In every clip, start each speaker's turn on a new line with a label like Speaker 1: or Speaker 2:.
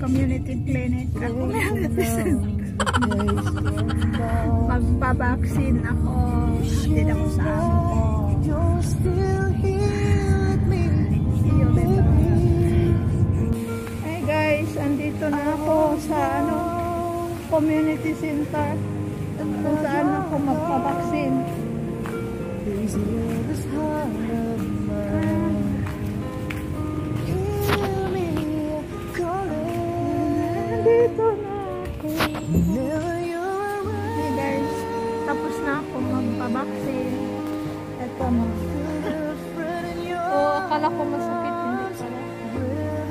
Speaker 1: community clinic. Magpabaksin ako. Hatid ako sa amo ko. See you later. Hey guys, andito na ako sa community center kung saan ako magpabaksin. Andito na ako. Hey guys, tapos na ako magpabaksin. Ito mo. Akala ko masakit, hindi pala.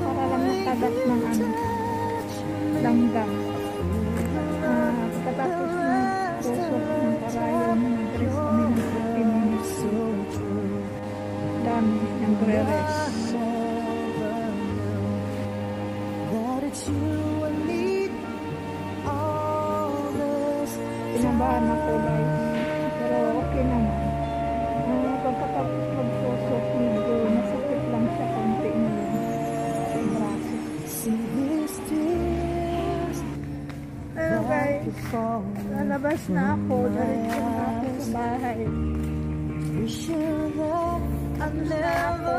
Speaker 1: Para lang matagat ng langgam. Pagkatapos na tusok ng karayom, nag-rest kami ng 15 minutes. Dami nagre-rest. Pinabahan ako guys, pero okay naman. Pagkatapos mag-tusok, medyo masakit lang siya konti na lang sa braso. Pero guys, lalabas na ako, diretso na ako sa bahay. Ano na ako,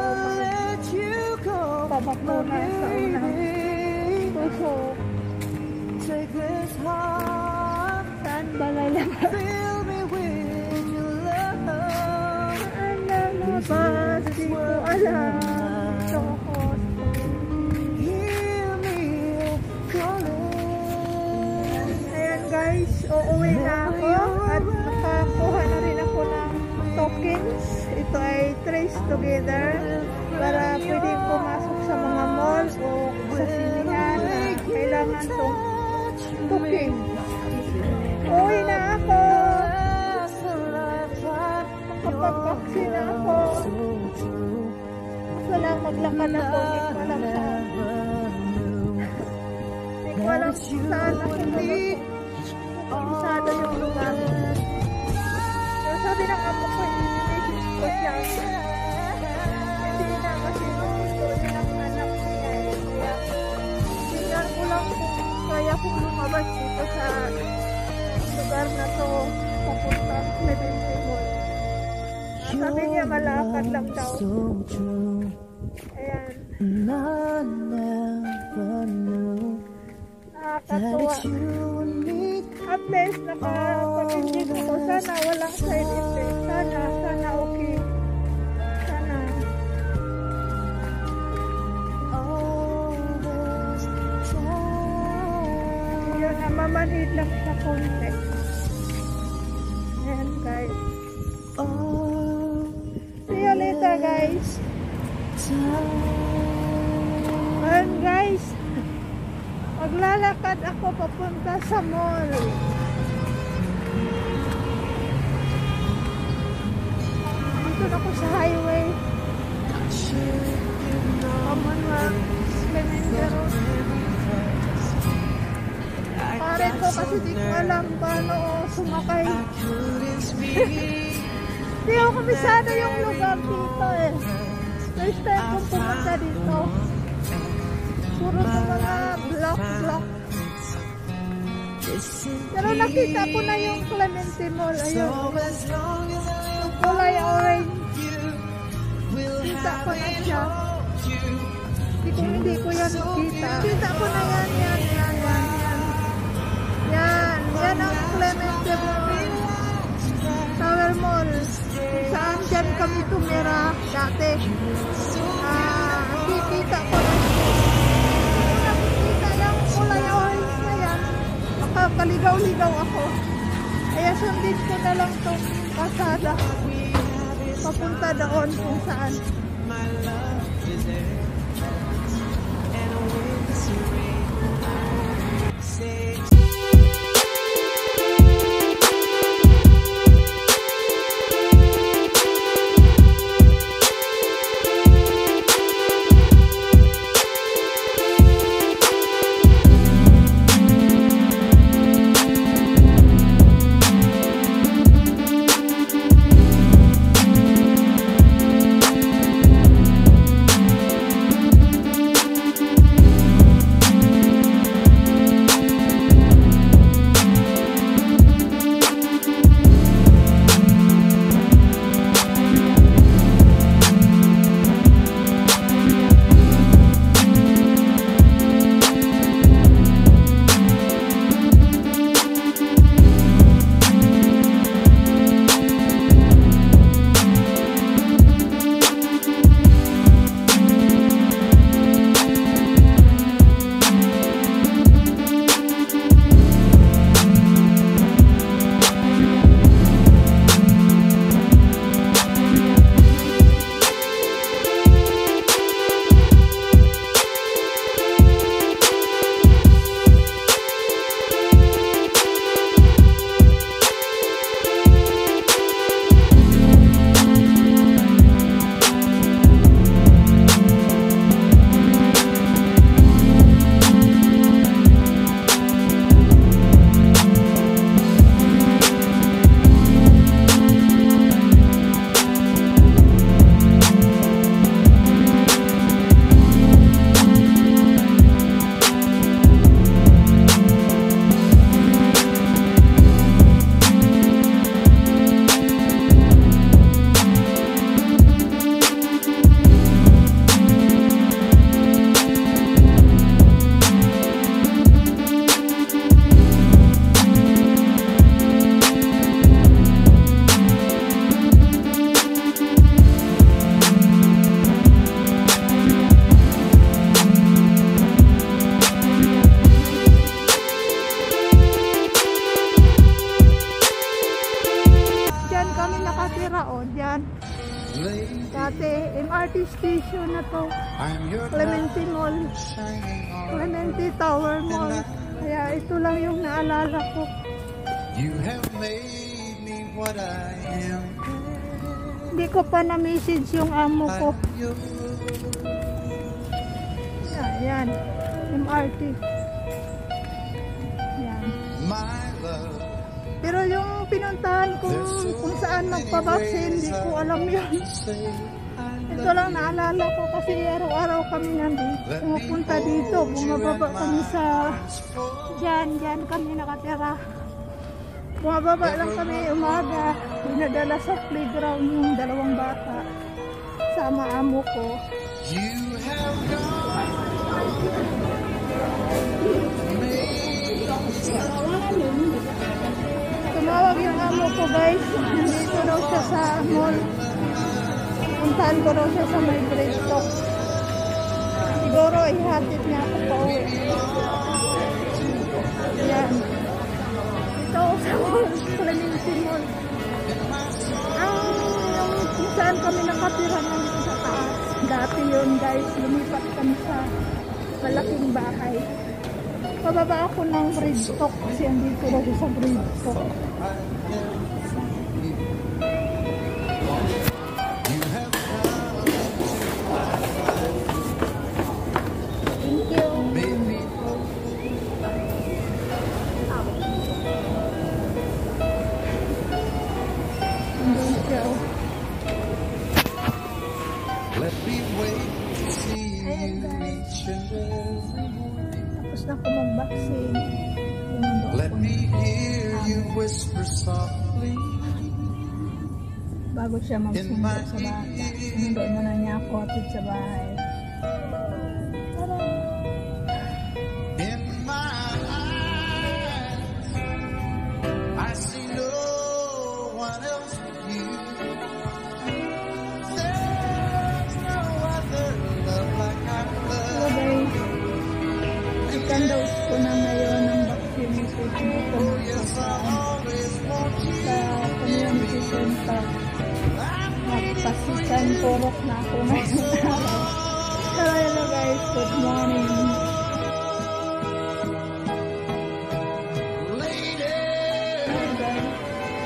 Speaker 1: pabakuna sa unang tusok. Saan ba lalabas? Saan lalabas? Di ko alam. Ito ako. Ayan guys, uuwi na ako at nakakuha na rin ako ng tokens. Ito ay Trace Together para pwedeng pumasok sa mga malls o sa sinihan na kailangan itong token. Uuwi na ako. Makapag-vaccine na ako. Gusto lang maglakad ako. Hindi ko alam saan ako magsado yung lugar. Pero sabi ng amo ko, i-message ko siya. Hindi na kasi gusto niya ng anak niya. Tingnan ko lang kung kaya kong lumabas dito sa lugar na to papunta Clementi Mall. Sabi niya malakad lang daw. Ayan. Nakakatuwa. At least nakapag-inject ako. Sana walang side effect. Sana okay. Sana. Yun, namamanid lang sa konti. Ayan guys. See you later guys. Ayan guys. Maglalakad ako papunta sa mall. Dito na ako sa highway. Commonwealth, Clementi Road. Pare ko kasi di ko alam paano sumakay. Di ako komisado yung lugar dito eh. First time kong pumunta dito. Puro sa mga block. Pero nakita ko na yung Clementi Mall. Ayun. Yung kulay orange. Kita ko na siya. Hindi ko yan makita. Kita ko na yan. Yan ang Clementi Mall. Tower Mall. Saan dyan kami tumira dati. Kikita ko na siya. Nakikita yung kulay orange na yan. Makakaligaw-ligaw ako. Kaya sundin ko na lang itong pasada. Papunta doon kung saan. station na to. Clementi Mall. Clementi Tower Mall. Kaya ito lang yung naalala ko.
Speaker 2: You have made me what I am.
Speaker 1: Hindi ko pa na-message yung amo ko. Ayan. MRT. Ayan. Pero yung pinuntahan ko kung saan magpabaksin, hindi ko alam yun. Ito lang naalala ko kasi araw-araw kami nandito. Pumupunta dito, bumababa kami sa dyan kami nakatira. Bumababa lang kami umaga, dinadala sa playground yung dalawang bata. Sama amo ko. Tumawag yung amo ko guys, nandito daw siya sa mall. Puntahan ko daw siya sa may Braystock. Siguro ihatid niya ako pa uwi. Ayan. Ito sa mall, Clementi Mall. Kung saan kami nakatira nandito sa taas. Dati yun guys, lumipat kami sa malaking bahay. Pababa ako ng Braystock kasi andito daw sa Braystock. Tapos na ako mag-vaccine.
Speaker 2: Let me hear you whisper softly.
Speaker 1: Bago siya magsundo sa bata. Sinundo muna niya ako atid sa bahay.
Speaker 2: In my eyes, I see no one else but you. There's no other love like I love.
Speaker 1: Hello guys. Second dose ko na ngayon ng vaccination. Dito na sa community center. Nagpasisan purok na ako ngayon. So hello guys, good morning. Hello guys,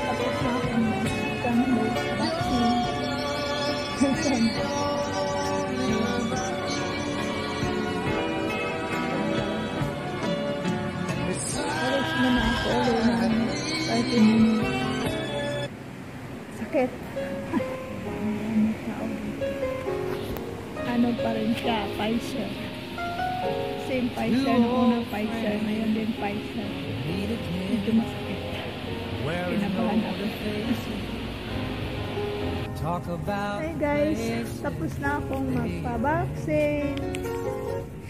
Speaker 1: tapos na ako ng second dose vaccine. Alis na na ako ulit ng 30 minutes. Sakit. Ano pa rin siya, Pfizer. Same Pfizer, noong Pfizer, ngayon din Pfizer. Ito masakit. Kinabahan ako. Hey guys, tapos na akong magpa-vaccine.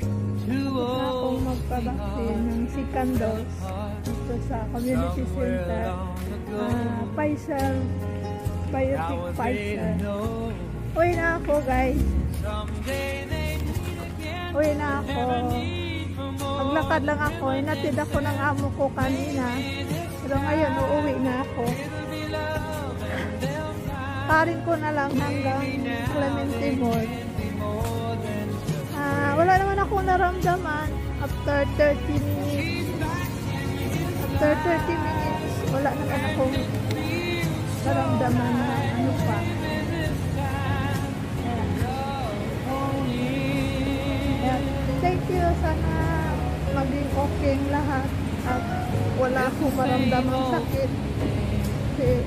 Speaker 1: Tapos na akong magpa-vaccine ng second dose dito sa community center. Pfizer, Biotic Pfizer. Uwi na ako guys. Uwi na ako. Maglakad lang ako. Inatid ako ng amo ko kanina. Pero ngayon, uuwi na ako. Parin ko na lang hanggang Clementi Mall. Wala naman ako naramdaman. After 30 minutes. After 30 minutes, wala naman akong naramdaman na ano pa. Thank you. Sana maging okay lahat at wala akong maramdamang sakit kasi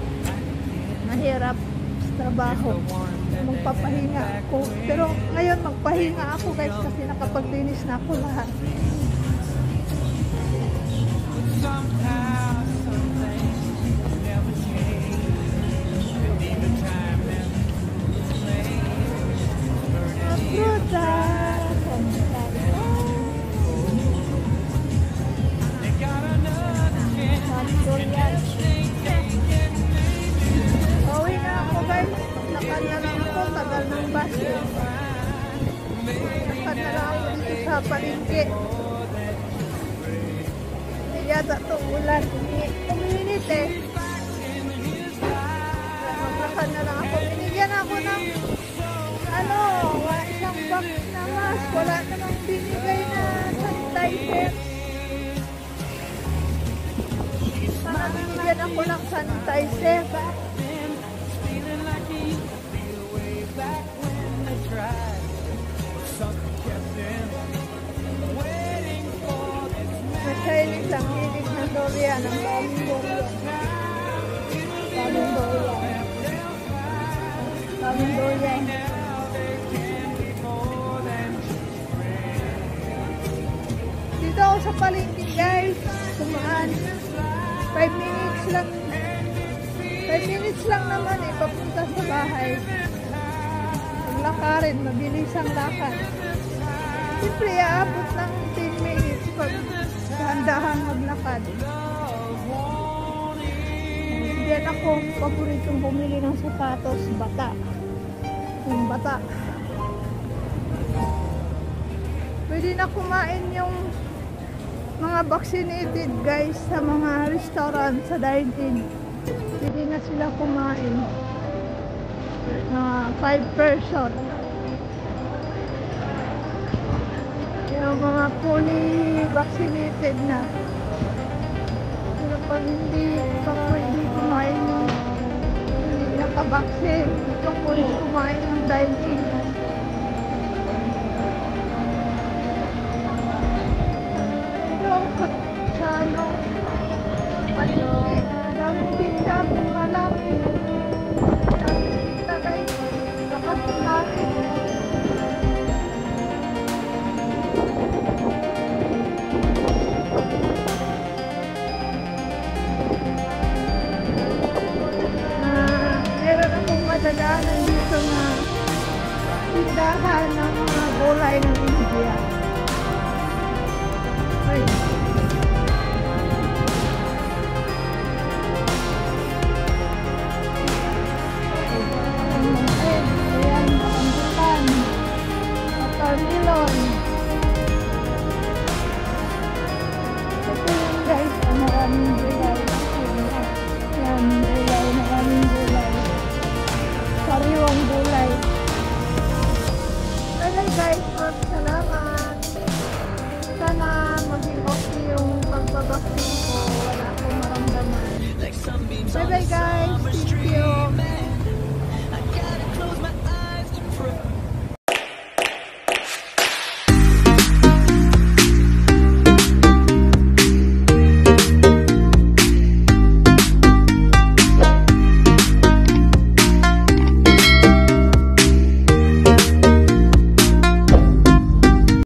Speaker 1: mahirap sa trabaho. Magpapahinga ako. Pero ngayon magpahinga ako guys kasi nakapaglinis na ako lahat. Uwi na ako guys. Lakad na lang ako. Tagal ng bus. Lakad na lang ako dito sa palengke. Hindi yata itong ulan. Uminit eh. Maglakad na lang ako. Binigyan ako ng mas wala namang binigay na sanitizer. Sana binigyan ako ng sanitizer. Masainis ang hilig ng durian, ang daming durian. Daming durian. Daming durian. Dito ako sa palengke guys, kumaan. 5 minutes lang. 5 minutes lang naman eh, papunta sa bahay. Lakarin, mabilis ang lakad. Siyempre, aabot ng 10 minutes pag dahan-dahan maglakad. Diyan ako, paboritong bumili ng sapatos, bata. Yung bata. Pwede na kumain yung mga vaccinated guys sa mga restaurant, sa dine-in. Pwede na sila kumain. 5 person. Yung mga fully vaccinated na. Pero pag hindi pa pwede kumain yung hindi nakabaksin, ito pwede kumain ng dine-in. Ito sa ano, palengke. Daming tinda, malaki. Daming tinda guys. Lakas natin. Meron akong madadaanan dito na tindahan ng mga gulay ng India. Ay. Ayan, rambutan, watermelon. Ito yun guys, maraming gulay. Yan, gulay, maraming gulay. Sariwang gulay. Bye guys, salamat. Sana maging okay yung pagbabaksin ko. Wala akong maramdaman. Bye bye guys.